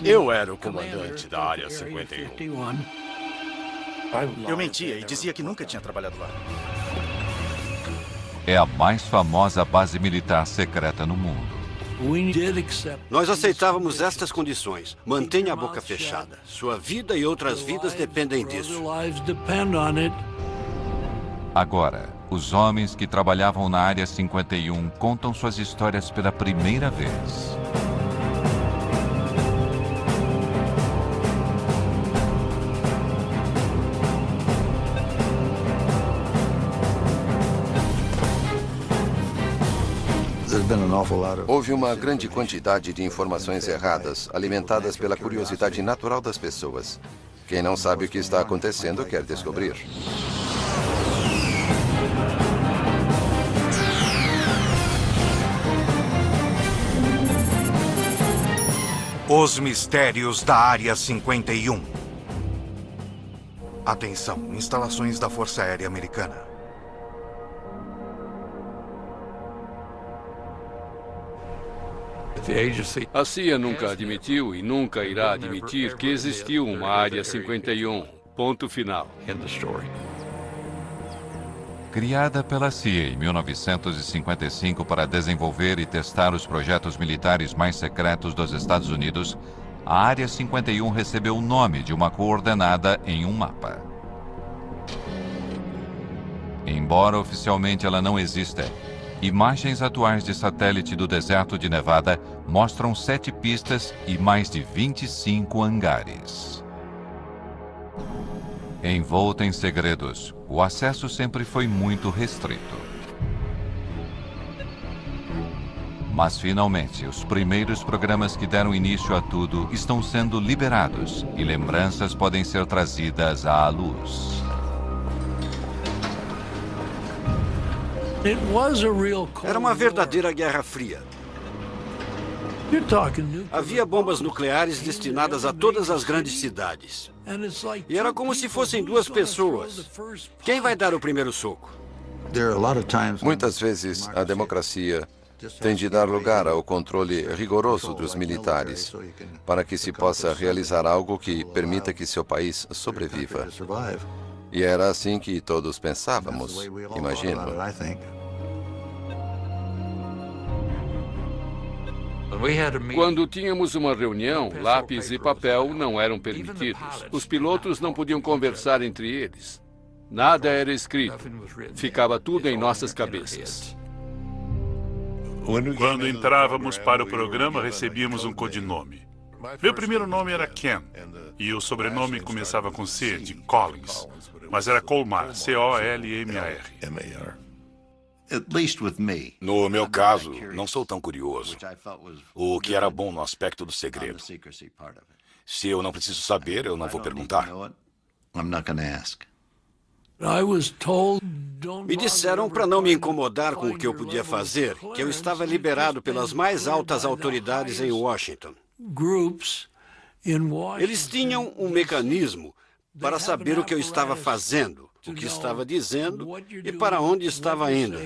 Eu era o comandante da Área 51. Eu mentia e dizia que nunca tinha trabalhado lá. É a mais famosa base militar secreta no mundo. Nós aceitávamos estas condições. Mantenha a boca fechada. Sua vida e outras vidas dependem disso. Agora, os homens que trabalhavam na Área 51 contam suas histórias pela primeira vez. Houve uma grande quantidade de informações erradas, alimentadas pela curiosidade natural das pessoas. Quem não sabe o que está acontecendo quer descobrir. Os mistérios da Área 51. Atenção, instalações da Força Aérea Americana. A CIA nunca admitiu e nunca irá admitir que existiu uma Área 51. Ponto final. Criada pela CIA em 1955 para desenvolver e testar os projetos militares mais secretos dos Estados Unidos, a Área 51 recebeu o nome de uma coordenada em um mapa. Embora oficialmente ela não exista, imagens atuais de satélite do deserto de Nevada mostram 7 pistas e mais de 25 hangares. Envolta em segredos, o acesso sempre foi muito restrito. Mas, finalmente, os primeiros programas que deram início a tudo estão sendo liberados e lembranças podem ser trazidas à luz. Era uma verdadeira Guerra Fria. Havia bombas nucleares destinadas a todas as grandes cidades. E era como se fossem duas pessoas. Quem vai dar o primeiro soco? Muitas vezes, a democracia tem de dar lugar ao controle rigoroso dos militares para que se possa realizar algo que permita que seu país sobreviva. E era assim que todos pensávamos, imagino. Quando tínhamos uma reunião, lápis e papel não eram permitidos. Os pilotos não podiam conversar entre eles. Nada era escrito. Ficava tudo em nossas cabeças. Quando entrávamos para o programa, recebíamos um codinome. Meu primeiro nome era Ken, e o sobrenome começava com C, de Collins. Mas era Colmar, C-O-L-M-A-R. No meu caso, não sou tão curioso. O que era bom no aspecto do segredo. Se eu não preciso saber, eu não vou perguntar. Me disseram para não me incomodar com o que eu podia fazer, que eu estava liberado pelas mais altas autoridades em Washington. Eles tinham um mecanismo para saber o que eu estava fazendo, o que estava dizendo e para onde estava indo.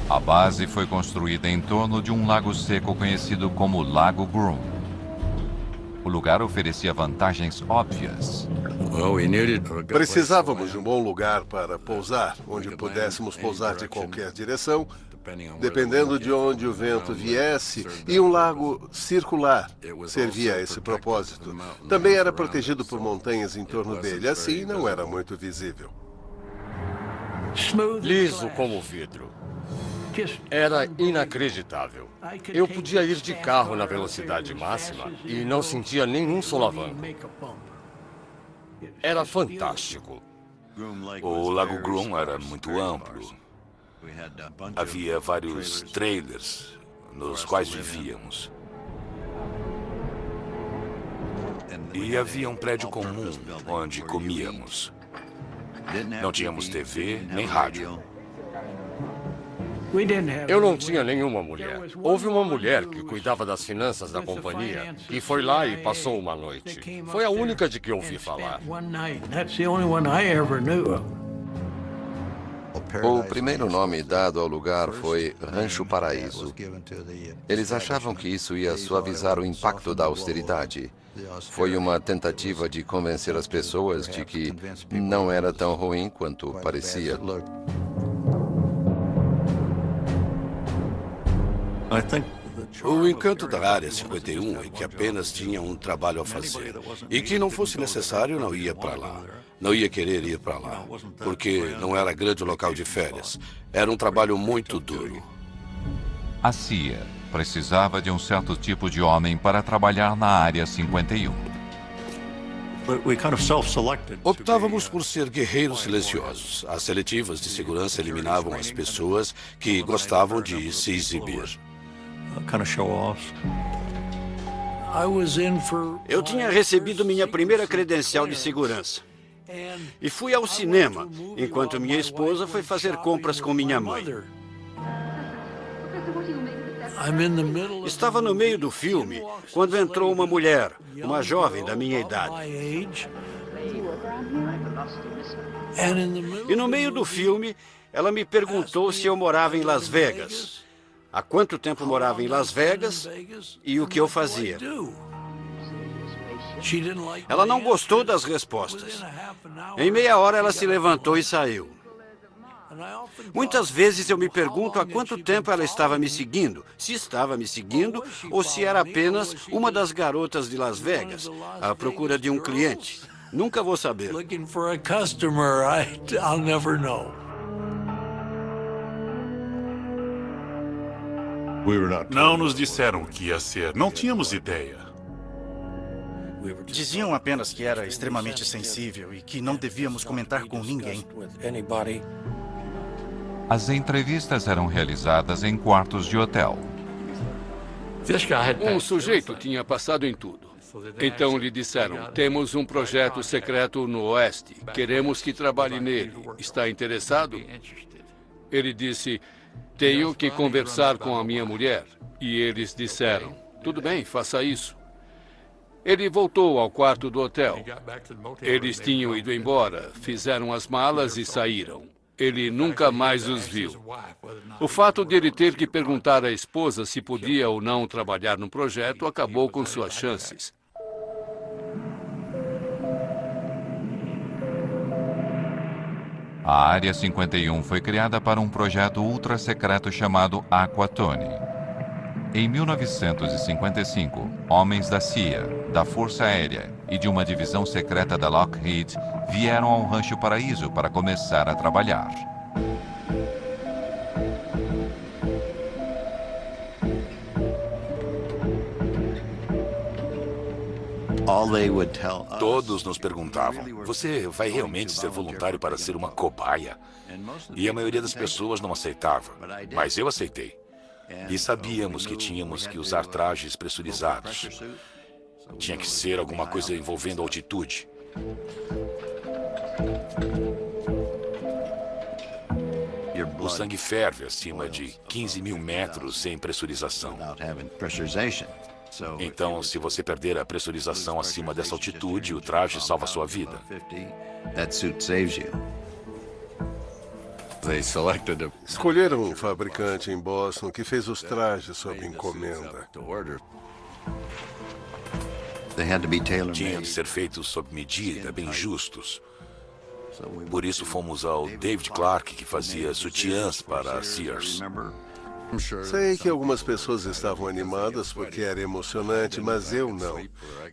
A base foi construída em torno de um lago seco conhecido como Lago Groom. O lugar oferecia vantagens óbvias. Precisávamos de um bom lugar para pousar, onde pudéssemos pousar de qualquer direção, dependendo de onde o vento viesse, e um lago circular servia a esse propósito. Também era protegido por montanhas em torno dele, assim não era muito visível. Liso como vidro. Era inacreditável. Eu podia ir de carro na velocidade máxima e não sentia nenhum solavanco. Era fantástico. O Lago Groom era muito amplo. Havia vários trailers nos quais vivíamos. E havia um prédio comum onde comíamos. Não tínhamos TV nem rádio. Eu não tinha nenhuma mulher. Houve uma mulher que cuidava das finanças da companhia e foi lá e passou uma noite. Foi a única de que ouvi falar. O primeiro nome dado ao lugar foi Rancho Paraíso. Eles achavam que isso ia suavizar o impacto da austeridade. Foi uma tentativa de convencer as pessoas de que não era tão ruim quanto parecia. O encanto da Área 51 é que apenas tinha um trabalho a fazer. E que não fosse necessário, não ia para lá. Não ia querer ir para lá. Porque não era grande local de férias. Era um trabalho muito duro. A CIA precisava de um certo tipo de homem para trabalhar na Área 51. Optávamos por ser guerreiros silenciosos. As seletivas de segurança eliminavam as pessoas que gostavam de se exibir. Eu tinha recebido minha primeira credencial de segurança. E fui ao cinema, enquanto minha esposa foi fazer compras com minha mãe. Estava no meio do filme quando entrou uma mulher, uma jovem da minha idade. E no meio do filme, ela me perguntou se eu morava em Las Vegas, há quanto tempo morava em Las Vegas e o que eu fazia. Ela não gostou das respostas. Em meia hora, ela se levantou e saiu. Muitas vezes eu me pergunto há quanto tempo ela estava me seguindo, se estava me seguindo ou se era apenas uma das garotas de Las Vegas, à procura de um cliente. Nunca vou saber. Não nos disseram o que ia ser, não tínhamos ideia. Diziam apenas que era extremamente sensível e que não devíamos comentar com ninguém. As entrevistas eram realizadas em quartos de hotel. Um sujeito tinha passado em tudo. Então lhe disseram, temos um projeto secreto no Oeste. Queremos que trabalhe nele. Está interessado? Ele disse, tenho que conversar com a minha mulher. E eles disseram, tudo bem, faça isso. Ele voltou ao quarto do hotel. Eles tinham ido embora, fizeram as malas e saíram. Ele nunca mais os viu. O fato de ele ter que perguntar à esposa se podia ou não trabalhar no projeto acabou com suas chances. A Área 51 foi criada para um projeto ultra-secreto chamado Aquatone. Em 1955, homens da CIA, da Força Aérea e de uma divisão secreta da Lockheed vieram ao Rancho Paraíso para começar a trabalhar. Todos nos perguntavam, você vai realmente ser voluntário para ser uma cobaia? E a maioria das pessoas não aceitava, mas eu aceitei. E sabíamos que tínhamos que usar trajes pressurizados. Tinha que ser alguma coisa envolvendo altitude. O sangue ferve acima de 15 mil metros sem pressurização. Então, se você perder a pressurização acima dessa altitude, o traje salva sua vida. Escolheram um fabricante em Boston que fez os trajes sob encomenda. Tinham de ser feitos sob medida, bem justos. Por isso fomos ao David Clark, que fazia sutiãs para a Sears. Sei que algumas pessoas estavam animadas porque era emocionante, mas eu não.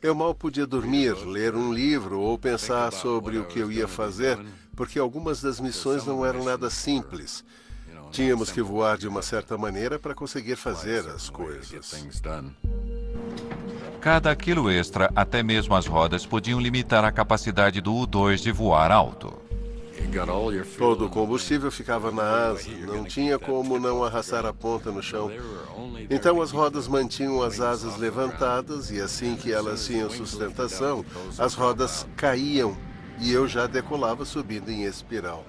Eu mal podia dormir, ler um livro ou pensar sobre o que eu ia fazer, porque algumas das missões não eram nada simples. Tínhamos que voar de uma certa maneira para conseguir fazer as coisas. Cada quilo extra, até mesmo as rodas, podiam limitar a capacidade do U-2 de voar alto. Todo o combustível ficava na asa, não tinha como não arrastar a ponta no chão. Então as rodas mantinham as asas levantadas e assim que elas tinham sustentação, as rodas caíam e eu já decolava subindo em espiral.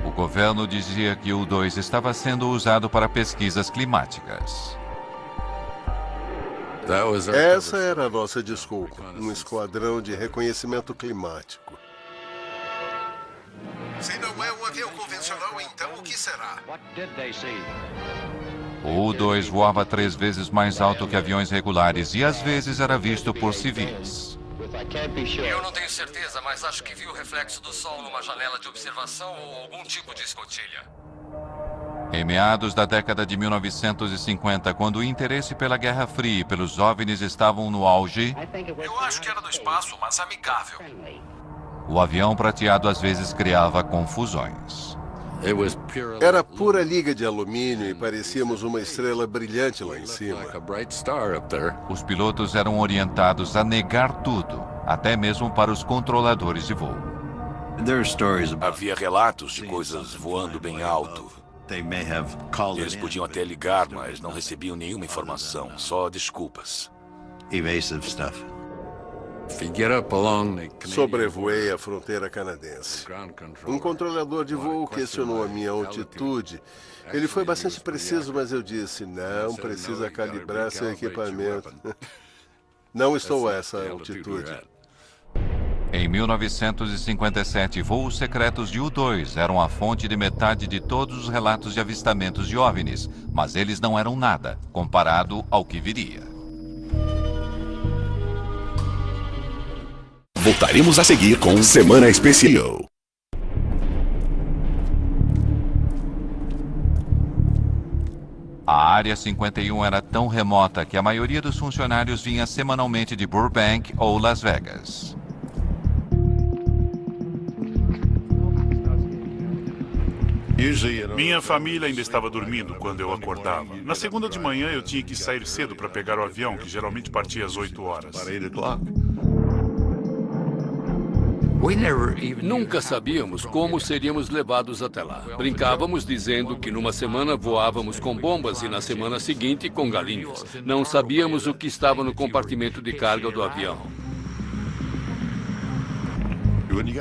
O governo dizia que o U-2 estava sendo usado para pesquisas climáticas. Essa era a nossa desculpa, um esquadrão de reconhecimento climático. Se não é um avião convencional, então o que será? O U-2 voava 3 vezes mais alto que aviões regulares e às vezes era visto por civis. Eu não tenho certeza, mas acho que vi o reflexo do sol numa janela de observação ou algum tipo de escotilha. Em meados da década de 1950, quando o interesse pela Guerra Fria e pelos OVNIs estavam no auge, eu acho que era do espaço, mas amigável. O avião prateado às vezes criava confusões. Era pura liga de alumínio e parecíamos uma estrela brilhante lá em cima. Os pilotos eram orientados a negar tudo, até mesmo para os controladores de voo. Havia relatos de coisas voando bem alto. Eles podiam até ligar, mas não recebiam nenhuma informação, só desculpas. Sobrevoei a fronteira canadense. Um controlador de voo questionou a minha altitude. Ele foi bastante preciso, mas eu disse, não, precisa calibrar seu equipamento. Não estou a essa altitude. Em 1957, voos secretos de U-2 eram a fonte de metade de todos os relatos de avistamentos de OVNIs, mas eles não eram nada, comparado ao que viria. Voltaremos a seguir com Semana Especial. A Área 51 era tão remota que a maioria dos funcionários vinha semanalmente de Burbank ou Las Vegas. Minha família ainda estava dormindo quando eu acordava. Na segunda de manhã eu tinha que sair cedo para pegar o avião, que geralmente partia às 8 horas. Nunca sabíamos como seríamos levados até lá. Brincávamos dizendo que numa semana voávamos com bombas e na semana seguinte com galinhas. Não sabíamos o que estava no compartimento de carga do avião.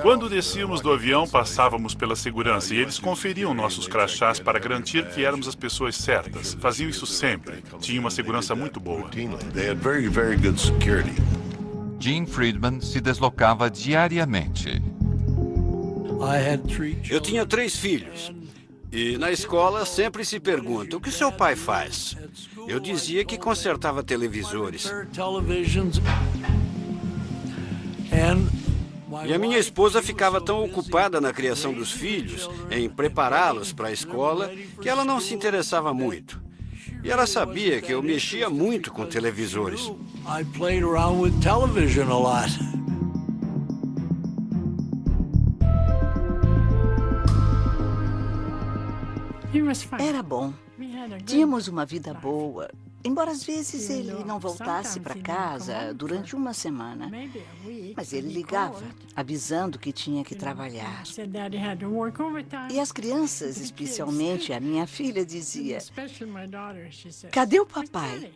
Quando descíamos do avião, passávamos pela segurança e eles conferiam nossos crachás para garantir que éramos as pessoas certas. Faziam isso sempre. Tinha uma segurança muito boa. Gene Friedman se deslocava diariamente. Eu tinha 3 filhos. E na escola sempre se pergunta, o que seu pai faz? Eu dizia que consertava televisores. E a minha esposa ficava tão ocupada na criação dos filhos, em prepará-los para a escola, que ela não se interessava muito. E ela sabia que eu mexia muito com televisores. Era bom. Tínhamos uma vida boa. Embora às vezes ele não voltasse para casa durante uma semana. Mas ele ligava, avisando que tinha que trabalhar. E as crianças, especialmente a minha filha, dizia, cadê o papai?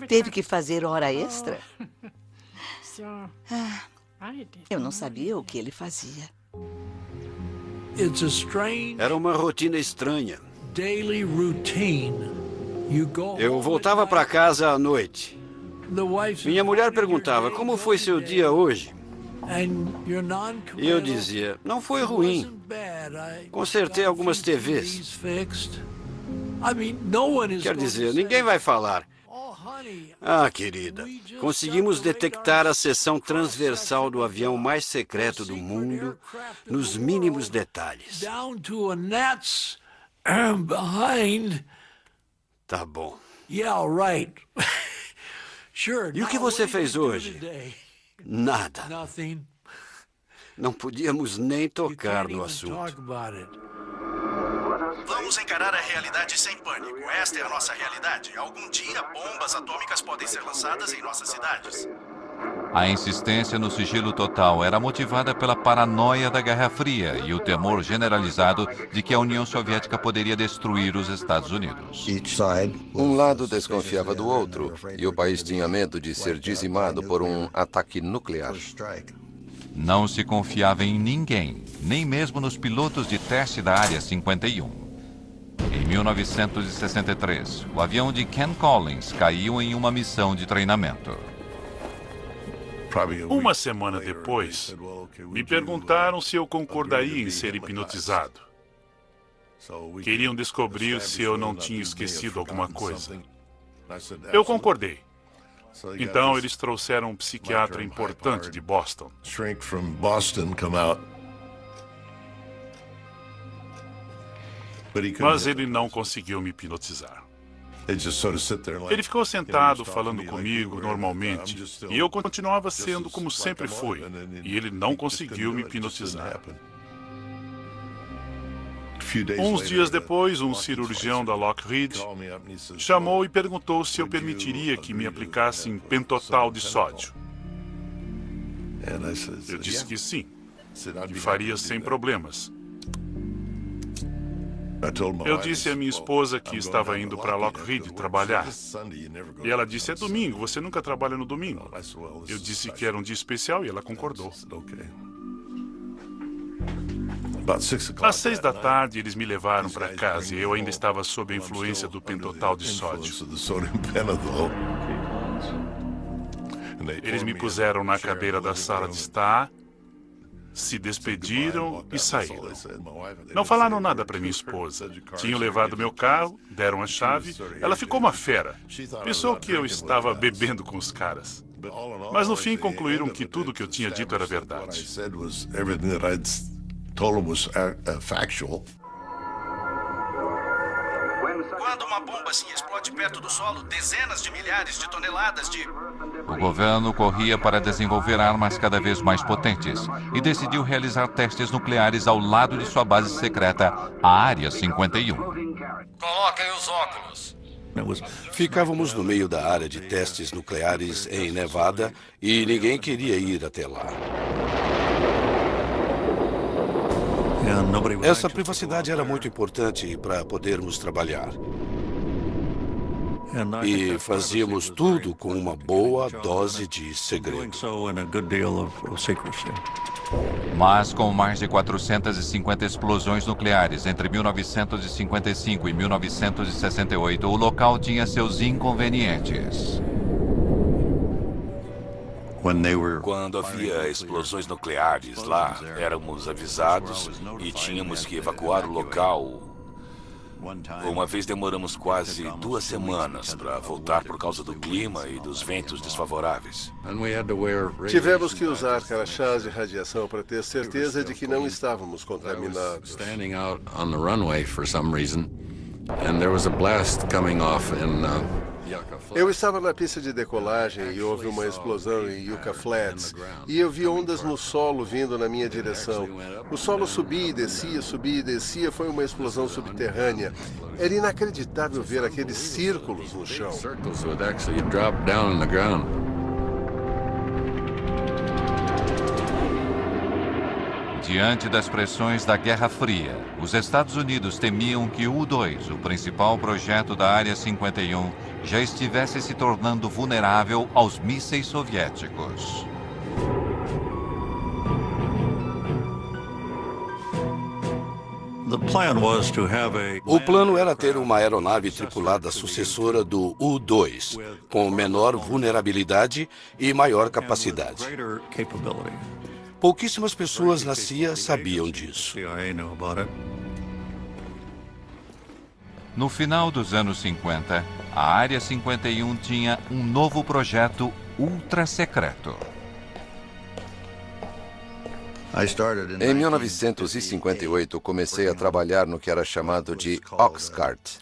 Teve que fazer hora extra? Eu não sabia o que ele fazia. Era uma rotina estranha. Eu voltava para casa à noite. Minha mulher perguntava, como foi seu dia hoje? E eu dizia, não foi ruim. Consertei algumas TVs. Quer dizer, ninguém vai falar. Ah, querida, conseguimos detectar a seção transversal do avião mais secreto do mundo nos mínimos detalhes. Tá bom. E o que você fez hoje? Nada. Não podíamos nem tocar no assunto. Vamos encarar a realidade sem pânico. Esta é a nossa realidade. Algum dia, bombas atômicas podem ser lançadas em nossas cidades. A insistência no sigilo total era motivada pela paranoia da Guerra Fria e o temor generalizado de que a União Soviética poderia destruir os Estados Unidos. Um lado desconfiava do outro e o país tinha medo de ser dizimado por um ataque nuclear. Não se confiava em ninguém, nem mesmo nos pilotos de teste da Área 51. Em 1963, o avião de Ken Collins caiu em uma missão de treinamento. Uma semana depois, me perguntaram se eu concordaria em ser hipnotizado. Queriam descobrir se eu não tinha esquecido alguma coisa. Eu concordei. Então, eles trouxeram um psiquiatra importante de Boston. Mas ele não conseguiu me hipnotizar. Ele ficou sentado falando comigo normalmente, e eu continuava sendo como sempre fui, e ele não conseguiu me hipnotizar. Uns dias depois, um cirurgião da Lockheed chamou e perguntou se eu permitiria que me aplicassem pentotal de sódio. Eu disse que sim, que faria sem problemas. Eu disse à minha esposa que estava indo para Lockheed trabalhar. E ela disse, é domingo, você nunca trabalha no domingo. Eu disse que era um dia especial e ela concordou. Às 6 da tarde, eles me levaram para casa e eu ainda estava sob a influência do pentotal de sódio. Eles me puseram na cadeira da sala de estar, se despediram e saíram. Não falaram nada para minha esposa. Tinham levado meu carro, deram a chave. Ela ficou uma fera. Pensou que eu estava bebendo com os caras. Mas no fim concluíram que tudo que eu tinha dito era verdade. Quando uma bomba assim explode perto do solo, dezenas de milhares de toneladas de... O governo corria para desenvolver armas cada vez mais potentes e decidiu realizar testes nucleares ao lado de sua base secreta, a Área 51. Coloquem os óculos. Ficávamos no meio da área de testes nucleares em Nevada e ninguém queria ir até lá. Essa privacidade era muito importante para podermos trabalhar. E fazíamos tudo com uma boa dose de segredo. Mas com mais de 450 explosões nucleares entre 1955 e 1968, o local tinha seus inconvenientes. Quando havia explosões nucleares lá, éramos avisados e tínhamos que evacuar o local. Uma vez demoramos quase 2 semanas para voltar por causa do clima e dos ventos desfavoráveis. Tivemos que usar crachás de radiação para ter certeza de que não estávamos contaminados. Eu estava na pista de decolagem e houve uma explosão em Yucca Flats. E eu vi ondas no solo vindo na minha direção. O solo subia e descia. Foi uma explosão subterrânea. Era inacreditável ver aqueles círculos no chão. Diante das pressões da Guerra Fria, os Estados Unidos temiam que o U-2, o principal projeto da Área 51, já estivesse se tornando vulnerável aos mísseis soviéticos. O plano era ter uma aeronave tripulada sucessora do U-2, com menor vulnerabilidade e maior capacidade. Pouquíssimas pessoas na CIA sabiam disso. No final dos anos 50, a Área 51 tinha um novo projeto ultra secreto. Em 1958, comecei a trabalhar no que era chamado de Oxcart.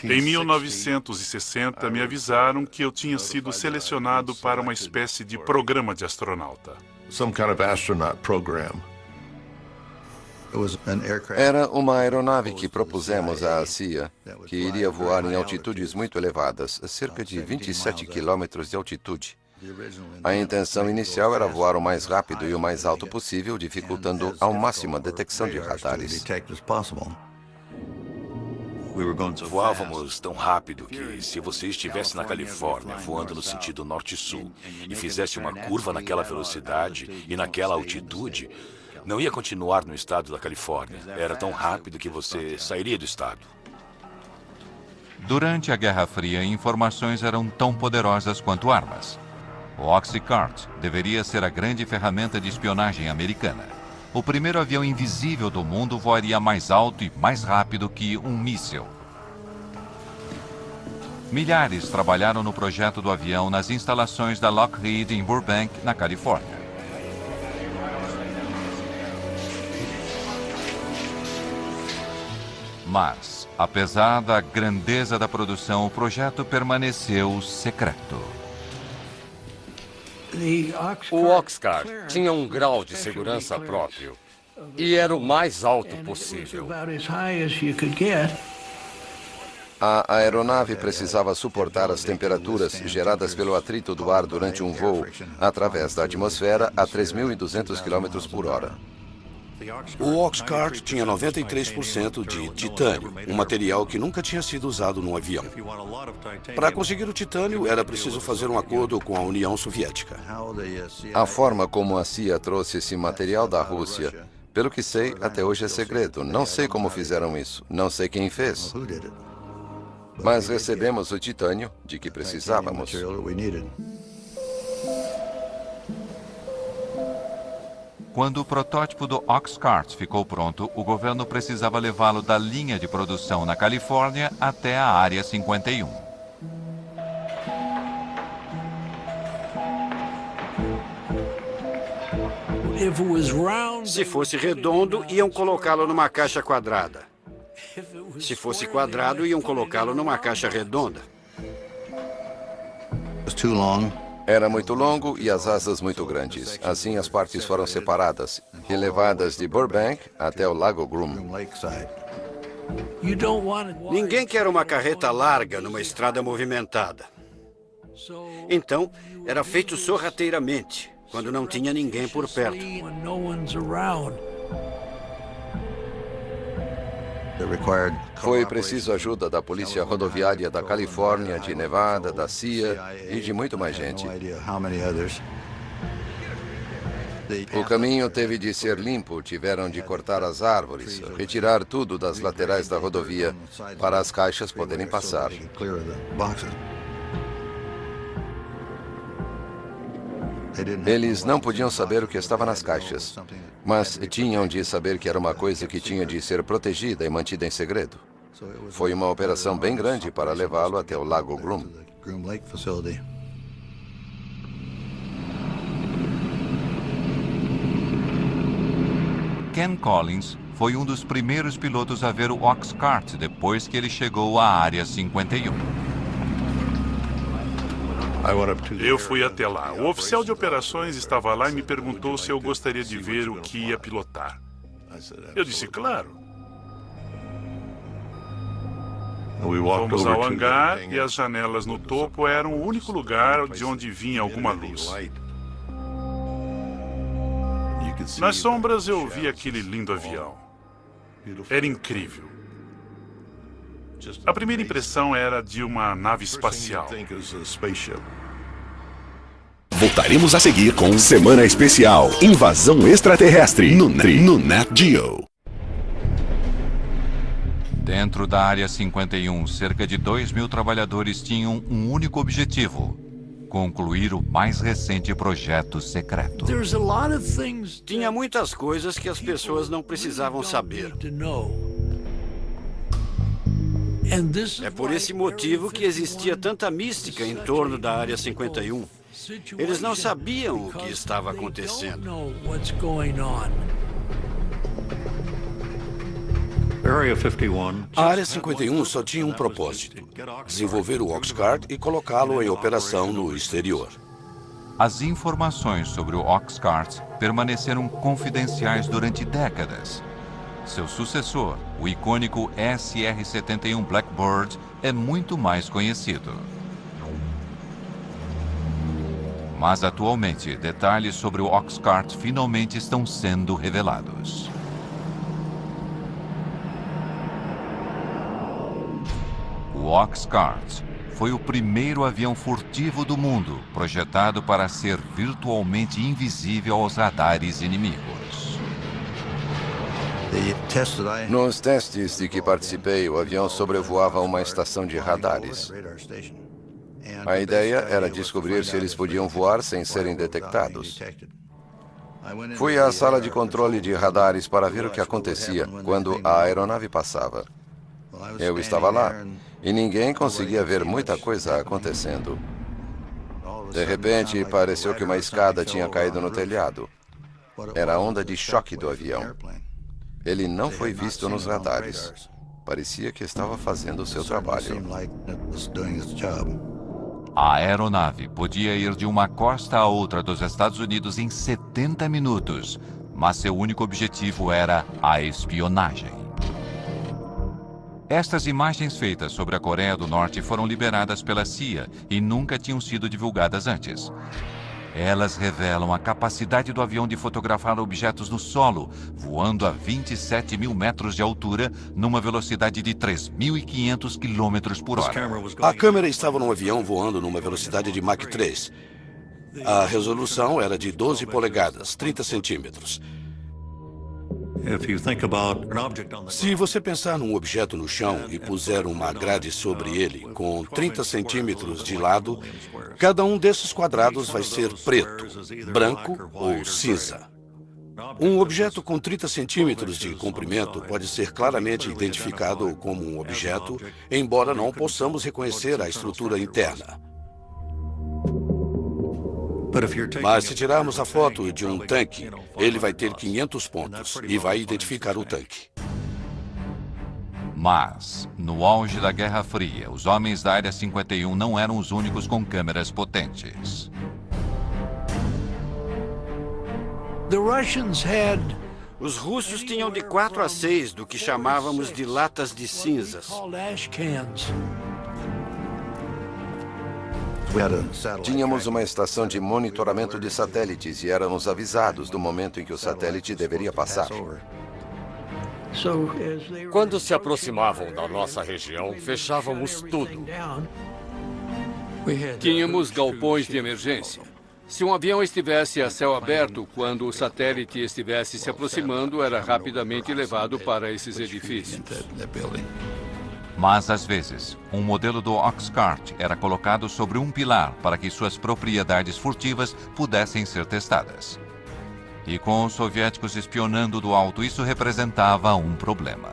Em 1960, me avisaram que eu tinha sido selecionado para uma espécie de programa de astronauta. Era uma aeronave que propusemos à CIA, que iria voar em altitudes muito elevadas, cerca de 27 quilômetros de altitude. A intenção inicial era voar o mais rápido e o mais alto possível, dificultando ao máximo a detecção de radares. Voávamos tão rápido que, se você estivesse na Califórnia, voando no sentido norte-sul, e fizesse uma curva naquela velocidade e naquela altitude, Não ia continuar no estado da Califórnia. Era tão rápido que você sairia do estado. Durante a Guerra Fria, informações eram tão poderosas quanto armas. O Oxycart deveria ser a grande ferramenta de espionagem americana. O primeiro avião invisível do mundo voaria mais alto e mais rápido que um míssil. Milhares trabalharam no projeto do avião nas instalações da Lockheed em Burbank, na Califórnia. Mas, apesar da grandeza da produção, o projeto permaneceu secreto. O Oxcart tinha um grau de segurança próprio e era o mais alto possível. A aeronave precisava suportar as temperaturas geradas pelo atrito do ar durante um voo através da atmosfera a 3.200 km/h. O Oxcart tinha 93% de titânio, um material que nunca tinha sido usado num avião. Para conseguir o titânio, era preciso fazer um acordo com a União Soviética. A forma como a CIA trouxe esse material da Rússia, pelo que sei, até hoje é segredo. Não sei como fizeram isso, não sei quem fez. Mas recebemos o titânio de que precisávamos. Quando o protótipo do Oxcart ficou pronto, o governo precisava levá-lo da linha de produção na Califórnia até a Área 51. Se fosse redondo, iam colocá-lo numa caixa quadrada. Se fosse quadrado, iam colocá-lo numa caixa redonda. Era muito longo e as asas muito grandes. Assim, as partes foram separadas e levadas de Burbank até o Lago Groom. Ninguém quer uma carreta larga numa estrada movimentada. Então, era feito sorrateiramente, quando não tinha ninguém por perto. Foi preciso ajuda da Polícia Rodoviária da Califórnia, de Nevada, da CIA e de muito mais gente. O caminho teve de ser limpo, tiveram de cortar as árvores, retirar tudo das laterais da rodovia para as caixas poderem passar. Eles não podiam saber o que estava nas caixas, mas tinham de saber que era uma coisa que tinha de ser protegida e mantida em segredo. Foi uma operação bem grande para levá-lo até o Lago Groom. Ken Collins foi um dos primeiros pilotos a ver o Oxcart depois que ele chegou à Área 51. Eu fui até lá. O oficial de operações estava lá e me perguntou se eu gostaria de ver o que ia pilotar. Eu disse, claro. Fomos ao hangar e as janelas no topo eram o único lugar de onde vinha alguma luz. Nas sombras eu vi aquele lindo avião. Era incrível. A primeira impressão era de uma nave espacial. Voltaremos a seguir com Semana Especial Invasão Extraterrestre no Nat Geo. Dentro da Área 51, cerca de 2.000 trabalhadores tinham um único objetivo: concluir o mais recente projeto secreto. Tinha muitas coisas que as pessoas não precisavam saber. É por esse motivo que existia tanta mística em torno da Área 51. Eles não sabiam o que estava acontecendo. A Área 51 só tinha um propósito: desenvolver o Oxcart e colocá-lo em operação no exterior. As informações sobre o Oxcart permaneceram confidenciais durante décadas. Seu sucessor, o icônico SR-71 Blackbird, é muito mais conhecido. Mas atualmente, detalhes sobre o Oxcart finalmente estão sendo revelados. O Oxcart foi o primeiro avião furtivo do mundo, projetado para ser virtualmente invisível aos radares inimigos. Nos testes de que participei, o avião sobrevoava uma estação de radares. A ideia era descobrir se eles podiam voar sem serem detectados. Fui à sala de controle de radares para ver o que acontecia quando a aeronave passava. Eu estava lá e ninguém conseguia ver muita coisa acontecendo. De repente, pareceu que uma escada tinha caído no telhado. Era a onda de choque do avião. Ele não foi visto nos radares. Parecia que estava fazendo o seu trabalho. A aeronave podia ir de uma costa a outra dos Estados Unidos em 70 minutos, mas seu único objetivo era a espionagem. Estas imagens feitas sobre a Coreia do Norte foram liberadas pela CIA e nunca tinham sido divulgadas antes. Elas revelam a capacidade do avião de fotografar objetos no solo, voando a 27 mil metros de altura, numa velocidade de 3.500 km por hora. A câmera estava num avião voando numa velocidade de Mach 3. A resolução era de 12 polegadas, 30 centímetros. Se você pensar num objeto no chão e puser uma grade sobre ele com 30 centímetros de lado, cada um desses quadrados vai ser preto, branco ou cinza. Um objeto com 30 centímetros de comprimento pode ser claramente identificado como um objeto, embora não possamos reconhecer a estrutura interna. Mas se tirarmos a foto de um tanque, ele vai ter 500 pontos e vai identificar o tanque. Mas, no auge da Guerra Fria, os homens da Área 51 não eram os únicos com câmeras potentes. Os russos tinham de 4 a 6 do que chamávamos de latas de cinzas. Tínhamos uma estação de monitoramento de satélites e éramos avisados do momento em que o satélite deveria passar. Quando se aproximavam da nossa região, fechávamos tudo. Tínhamos galpões de emergência. Se um avião estivesse a céu aberto, quando o satélite estivesse se aproximando, era rapidamente levado para esses edifícios. Mas, às vezes, um modelo do Oxcart era colocado sobre um pilar para que suas propriedades furtivas pudessem ser testadas. E com os soviéticos espionando do alto, isso representava um problema.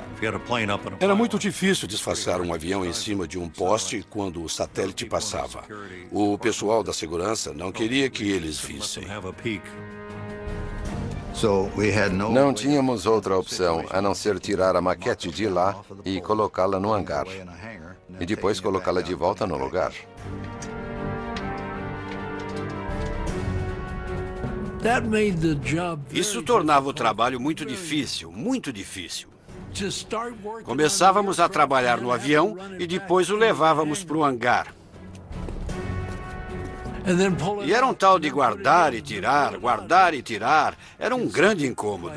Era muito difícil disfarçar um avião em cima de um poste quando o satélite passava. O pessoal da segurança não queria que eles vissem. Não tínhamos outra opção a não ser tirar a maquete de lá e colocá-la no hangar. E depois colocá-la de volta no lugar. Isso tornava o trabalho muito difícil, muito difícil. Começávamos a trabalhar no avião e depois o levávamos para o hangar. E era um tal de guardar e tirar. Era um grande incômodo.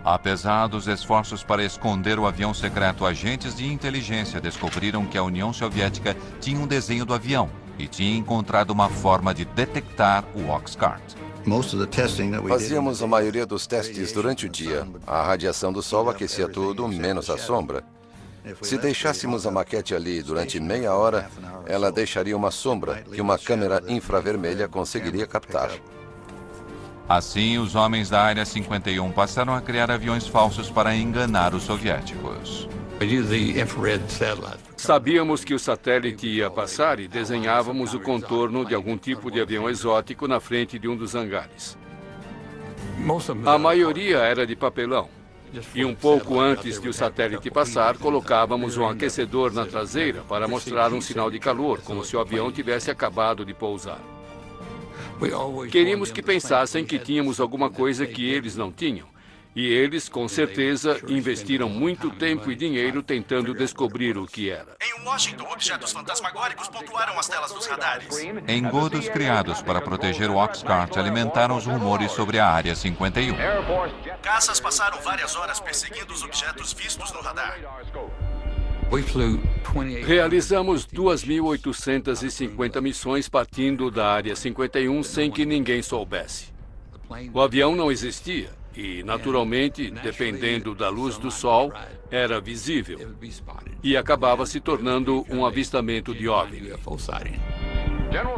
Apesar dos esforços para esconder o avião secreto, agentes de inteligência descobriram que a União Soviética tinha um desenho do avião e tinha encontrado uma forma de detectar o Oxcart. Fazíamos a maioria dos testes durante o dia. A radiação do sol aquecia tudo, menos a sombra. Se deixássemos a maquete ali durante meia hora, ela deixaria uma sombra que uma câmera infravermelha conseguiria captar. Assim, os homens da Área 51 passaram a criar aviões falsos para enganar os soviéticos. Sabíamos que o satélite ia passar e desenhávamos o contorno de algum tipo de avião exótico na frente de um dos hangares. A maioria era de papelão. E um pouco antes de o satélite passar, colocávamos um aquecedor na traseira para mostrar um sinal de calor, como se o avião tivesse acabado de pousar. Queríamos que pensassem que tínhamos alguma coisa que eles não tinham. E eles, com certeza, investiram muito tempo e dinheiro tentando descobrir o que era. Em Washington, objetos fantasmagóricos pontuaram as telas dos radares. Engodos criados para proteger o Oxcart alimentaram os rumores sobre a Área 51. Caças passaram várias horas perseguindo os objetos vistos no radar. Realizamos 2.850 missões partindo da Área 51 sem que ninguém soubesse. O avião não existia e, naturalmente, dependendo da luz do sol, era visível e acabava se tornando um avistamento de OVNI.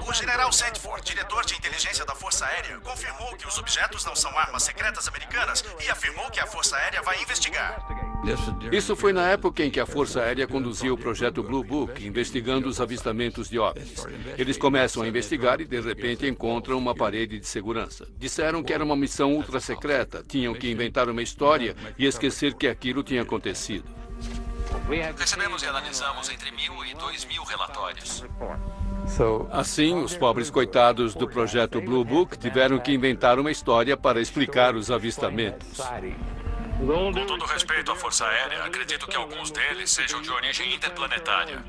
O general Sanford, diretor de inteligência da Força Aérea, confirmou que os objetos não são armas secretas americanas e afirmou que a Força Aérea vai investigar. Isso foi na época em que a Força Aérea conduzia o projeto Blue Book, investigando os avistamentos de OVNIs. Eles começam a investigar e, de repente, encontram uma parede de segurança. Disseram que era uma missão ultra secreta, tinham que inventar uma história e esquecer que aquilo tinha acontecido. Recebemos e analisamos entre 1.000 e 2.000 relatórios. Assim, os pobres coitados do projeto Blue Book tiveram que inventar uma história para explicar os avistamentos. Com todo respeito à Força Aérea, acredito que alguns deles sejam de origem interplanetária.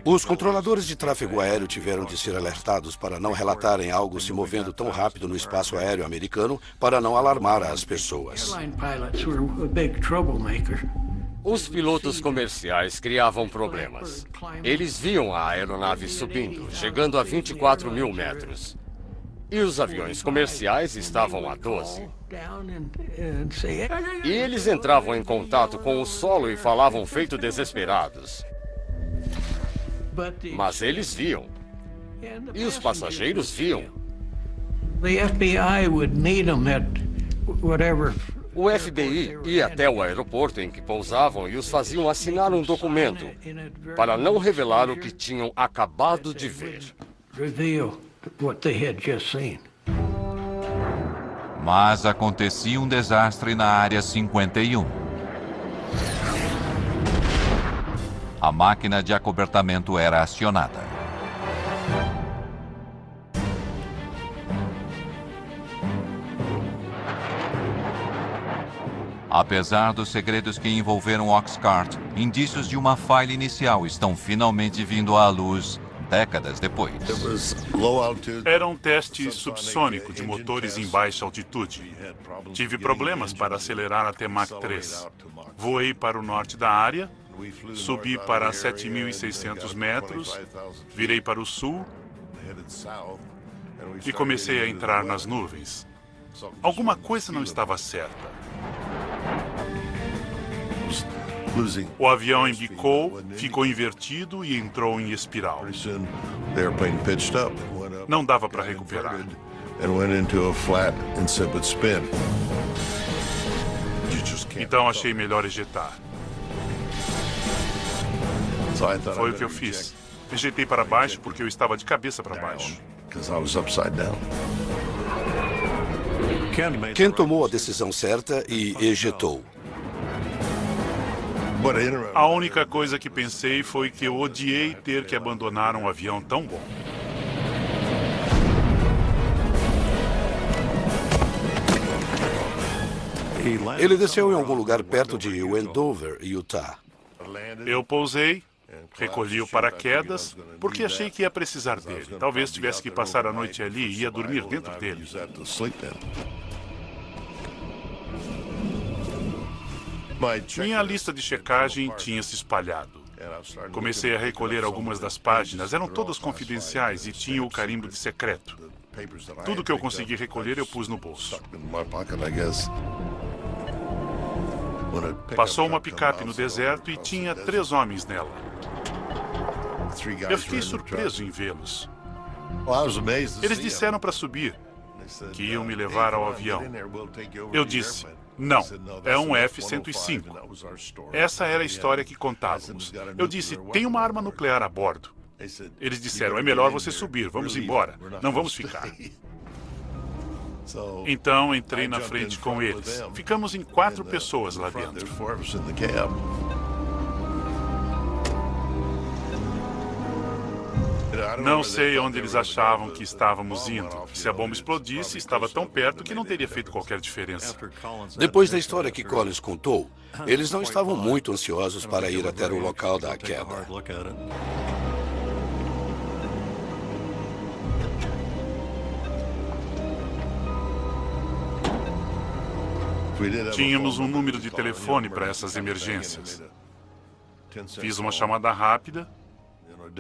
Os controladores de tráfego aéreo tiveram de ser alertados para não relatarem algo se movendo tão rápido no espaço aéreo americano para não alarmar as pessoas. Os pilotos comerciais criavam problemas. Eles viam a aeronave subindo, chegando a 24 mil metros. E os aviões comerciais estavam a 12. E eles entravam em contato com o solo e falavam feito desesperados. Mas eles viam. E os passageiros viam. O FBI ia até o aeroporto em que pousavam e os faziam assinar um documento para não revelar o que tinham acabado de ver. Mas acontecia um desastre na Área 51. A máquina de acobertamento era acionada. Apesar dos segredos que envolveram Oxcart, indícios de uma falha inicial estão finalmente vindo à luz décadas depois. Era um teste subsônico de motores em baixa altitude. Tive problemas para acelerar até Mach 3. Voei para o norte da área, subi para 7.600 metros, virei para o sul e comecei a entrar nas nuvens. Alguma coisa não estava certa. O avião embicou, ficou invertido e entrou em espiral. Não dava para recuperar. Então achei melhor ejetar. Foi o que eu fiz. Ejetei para baixo porque eu estava de cabeça para baixo. Ken tomou a decisão certa e ejetou. A única coisa que pensei foi que eu odiei ter que abandonar um avião tão bom. Ele desceu em algum lugar perto de Wendover, Utah. Eu pousei, recolhi o paraquedas, porque achei que ia precisar dele. Talvez tivesse que passar a noite ali e ia dormir dentro dele. Minha lista de checagem tinha se espalhado. Comecei a recolher algumas das páginas, eram todas confidenciais e tinha o carimbo de secreto. Tudo que eu consegui recolher eu pus no bolso. Passou uma picape no deserto e tinha 3 homens nela. Eu fiquei surpreso em vê-los. Eles disseram para subir, que iam me levar ao avião. Eu disse, não, é um F-105. Essa era a história que contávamos. Eu disse, tem uma arma nuclear a bordo. Eles disseram, é melhor você subir, vamos embora, não vamos ficar. Então entrei na frente com eles. Ficamos em 4 pessoas lá dentro. Não sei onde eles achavam que estávamos indo. Se a bomba explodisse, estava tão perto que não teria feito qualquer diferença. Depois da história que Collins contou, eles não estavam muito ansiosos para ir até o local da queda. Tínhamos um número de telefone para essas emergências. Fiz uma chamada rápida,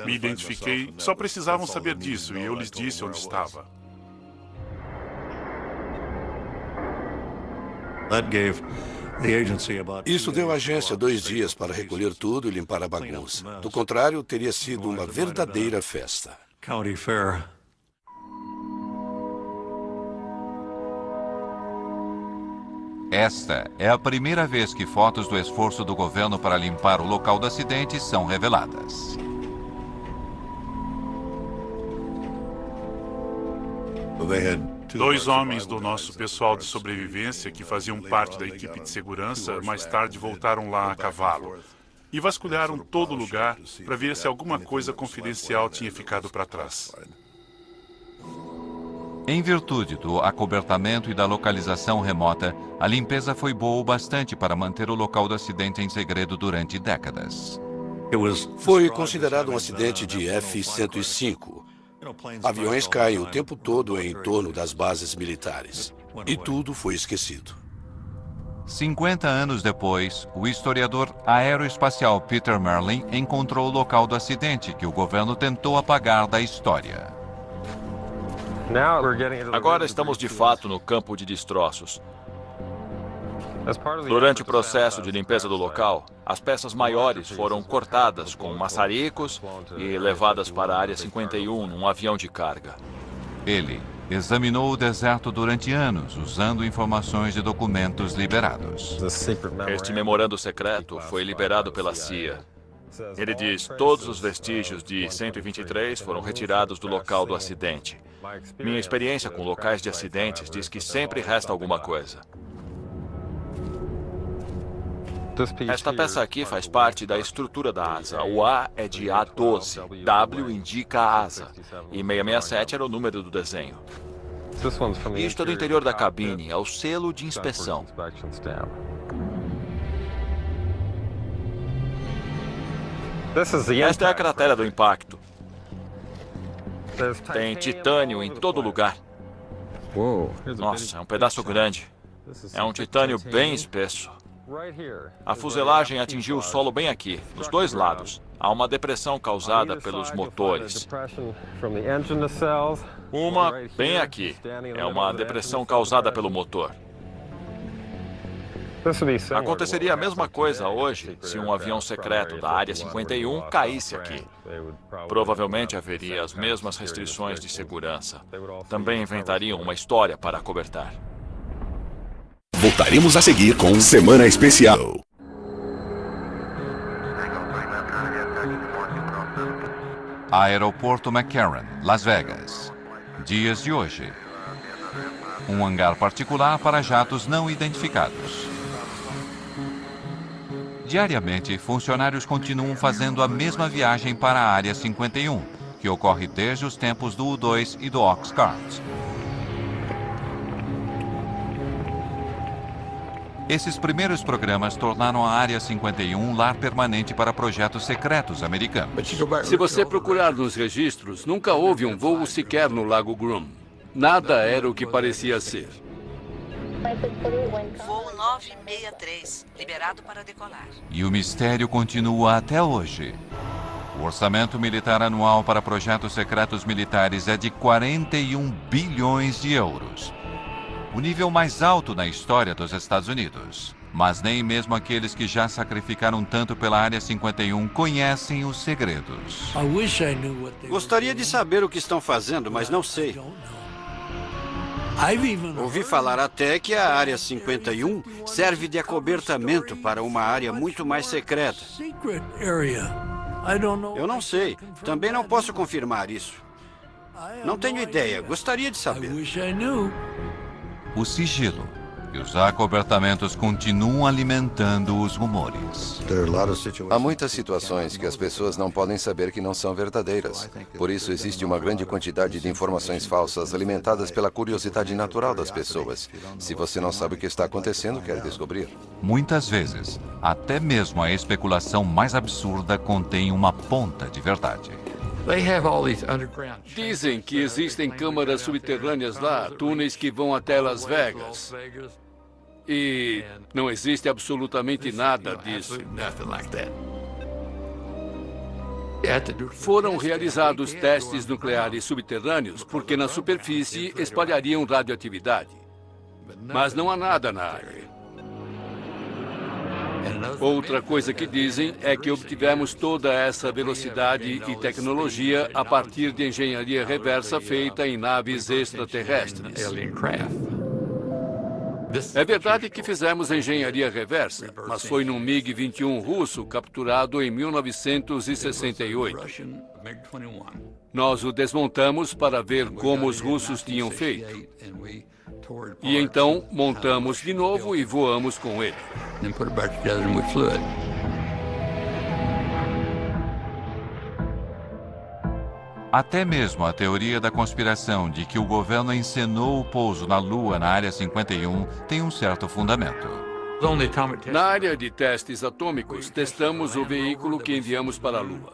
me identifiquei, só precisavam saber disso e eu lhes disse onde estava. Isso deu à agência 2 dias para recolher tudo e limpar a bagunça. Do contrário, teria sido uma verdadeira festa. Esta é a primeira vez que fotos do esforço do governo para limpar o local do acidente são reveladas. Dois homens do nosso pessoal de sobrevivência, que faziam parte da equipe de segurança, mais tarde voltaram lá a cavalo e vasculharam todo o lugar para ver se alguma coisa confidencial tinha ficado para trás. Em virtude do acobertamento e da localização remota, a limpeza foi boa o bastante para manter o local do acidente em segredo durante décadas. Foi considerado um acidente de F-105. Aviões caem o tempo todo em torno das bases militares. E tudo foi esquecido. 50 anos depois, o historiador aeroespacial Peter Merlin encontrou o local do acidente que o governo tentou apagar da história. Agora estamos de fato no campo de destroços. Durante o processo de limpeza do local, as peças maiores foram cortadas com maçaricos e levadas para a Área 51 num avião de carga. Ele examinou o deserto durante anos, usando informações de documentos liberados. Este memorando secreto foi liberado pela CIA. Ele diz: todos os vestígios de 123 foram retirados do local do acidente. Minha experiência com locais de acidentes diz que sempre resta alguma coisa. Esta peça aqui faz parte da estrutura da asa. O A é de A12, W indica a asa, e 667 era o número do desenho. Isto é do interior da cabine, é o selo de inspeção. Esta é a cratera do impacto. Tem titânio em todo lugar. Nossa, é um pedaço grande. É um titânio bem espesso. A fuselagem atingiu o solo bem aqui, nos dois lados. Há uma depressão causada pelos motores. Uma bem aqui. É uma depressão causada pelo motor. Aconteceria a mesma coisa hoje se um avião secreto da Área 51 caísse aqui. Provavelmente haveria as mesmas restrições de segurança. Também inventariam uma história para acobertar. Voltaremos a seguir com Semana Especial. Aeroporto McCarran, Las Vegas. Dias de hoje. Um hangar particular para jatos não identificados. Diariamente, funcionários continuam fazendo a mesma viagem para a Área 51, que ocorre desde os tempos do U-2 e do Oxcart. Esses primeiros programas tornaram a Área 51 um lar permanente para projetos secretos americanos. Se você procurar nos registros, nunca houve um voo sequer no Lago Groom. Nada era o que parecia ser. Voo 963, liberado para decolar. E o mistério continua até hoje. O orçamento militar anual para projetos secretos militares é de 41 bilhões de euros. O nível mais alto na história dos Estados Unidos. Mas nem mesmo aqueles que já sacrificaram tanto pela Área 51 conhecem os segredos. Gostaria de saber o que estão fazendo, mas não sei. Ouvi falar até que a Área 51 serve de acobertamento para uma área muito mais secreta. Eu não sei. Também não posso confirmar isso. Não tenho ideia. Gostaria de saber. O sigilo e os acobertamentos continuam alimentando os rumores. Há muitas situações que as pessoas não podem saber que não são verdadeiras. Por isso, existe uma grande quantidade de informações falsas alimentadas pela curiosidade natural das pessoas. Se você não sabe o que está acontecendo, quer descobrir. Muitas vezes, até mesmo a especulação mais absurda contém uma ponta de verdade. Dizem que existem câmaras subterrâneas lá, túneis que vão até Las Vegas. E não existe absolutamente nada disso. Foram realizados testes nucleares subterrâneos porque na superfície espalhariam radioatividade. Mas não há nada na área. Outra coisa que dizem é que obtivemos toda essa velocidade e tecnologia a partir de engenharia reversa feita em naves extraterrestres. É verdade que fizemos engenharia reversa, mas foi num MiG-21 russo capturado em 1968. Nós o desmontamos para ver como os russos tinham feito. E então montamos de novo e voamos com ele. Até mesmo a teoria da conspiração de que o governo encenou o pouso na Lua na Área 51 tem um certo fundamento. Na área de testes atômicos, testamos o veículo que enviamos para a Lua.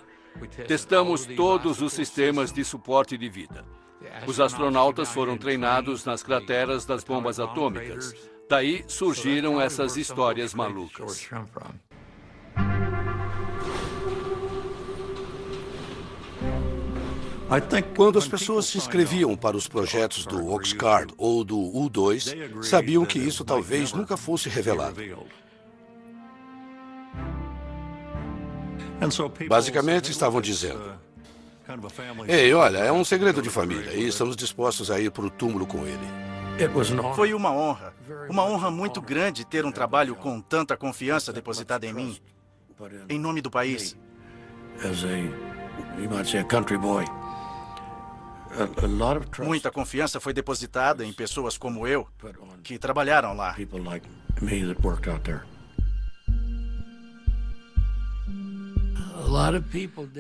Testamos todos os sistemas de suporte de vida. Os astronautas foram treinados nas crateras das bombas atômicas. Daí surgiram essas histórias malucas. Quando as pessoas se inscreviam para os projetos do Oxcart ou do U-2, sabiam que isso talvez nunca fosse revelado. Basicamente, estavam dizendo: ei, olha, é um segredo de família e estamos dispostos a ir para o túmulo com ele. Foi uma honra muito grande ter um trabalho com tanta confiança depositada em mim, em nome do país. Muita confiança foi depositada em pessoas como eu, que trabalharam lá.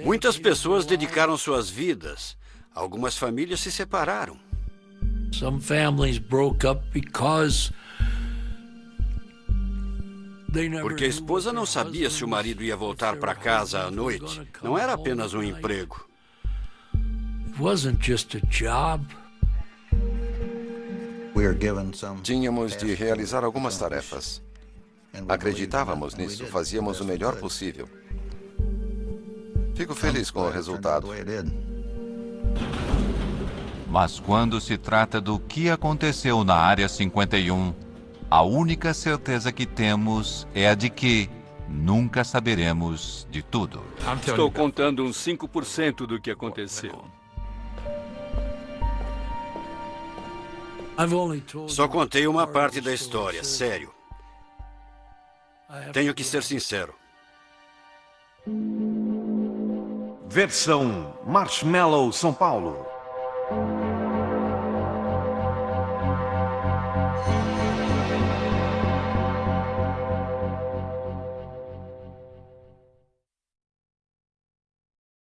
Muitas pessoas dedicaram suas vidas. Algumas famílias se separaram. Porque a esposa não sabia se o marido ia voltar para casa à noite. Não era apenas um emprego. Tínhamos de realizar algumas tarefas. Acreditávamos nisso, fazíamos o melhor possível. Fico feliz com o resultado. Mas quando se trata do que aconteceu na Área 51, a única certeza que temos é a de que nunca saberemos de tudo. Estou contando uns 5% do que aconteceu. Só contei uma parte da história, sério. Tenho que ser sincero. Versão Marshmallow São Paulo.